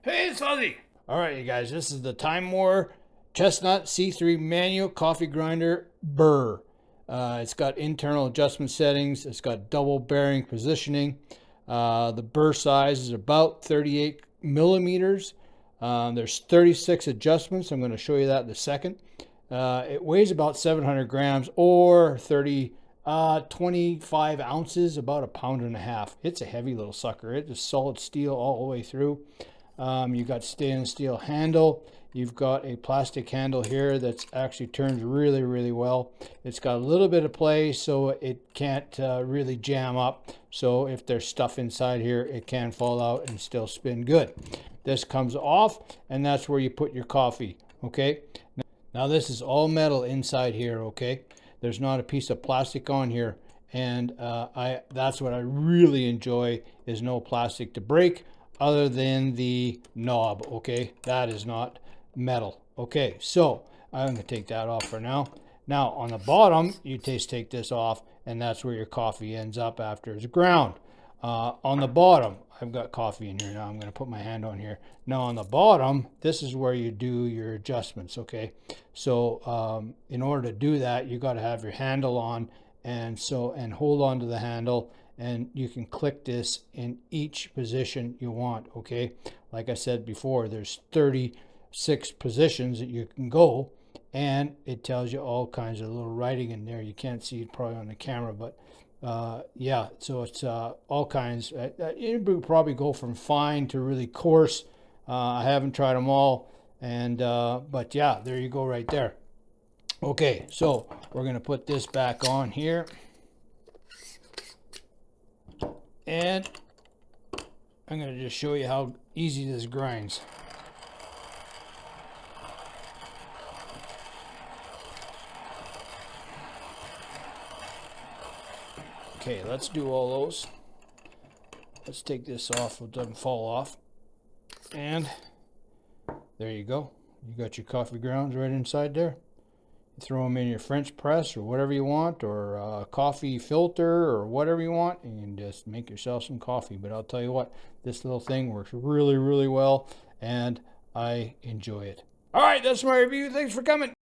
Hey, it's Fuzzy. All right, you guys, this is the Timemore Chestnut C3 manual coffee grinder burr. It's got internal adjustment settings. It's got double bearing positioning. The burr size is about 38 millimeters. There's 36 adjustments. I'm going to show you that in a second. It weighs about 700 grams or 25 ounces, about a pound and a half. It's a heavy little sucker. It is solid steel all the way through. You've got stainless steel handle. You've got a plastic handle here that's actually turns really, really well. It's got a little bit of play, so it can't really jam up. So if there's stuff inside here, it can fall out and still spin good. This comes off, and that's where you put your coffee, okay? Now this is all metal inside here, okay? There's not a piece of plastic on here, and that's what I really enjoy, is no plastic to break other than the knob, okay? That is not metal. Okay, so I'm gonna take that off for now. Now on the bottom, you take this off, and that's where your coffee ends up after it's ground. On the bottom, I've got coffee in here now. I'm gonna put my hand on here. Now on the bottom, this is where you do your adjustments, okay? So in order to do that, you gotta have your handle on, and hold on to the handle, and you can click this in each position you want, okay? Like I said before, there's 36 positions that you can go, and it tells you all kinds of little writing in there. You can't see it probably on the camera, but yeah, so it's all kinds. It would probably go from fine to really coarse. I haven't tried them all, and but yeah, there you go right there. Okay, so we're gonna put this back on here, and I'm gonna just show you how easy this grinds. Okay, let's do all those. Let's take this off so it doesn't fall off. And there you go. You got your coffee grounds right inside there. You throw them in your French press or whatever you want, or a coffee filter or whatever you want, and you can just make yourself some coffee. But I'll tell you what, this little thing works really, really well, and I enjoy it. All right, that's my review. Thanks for coming.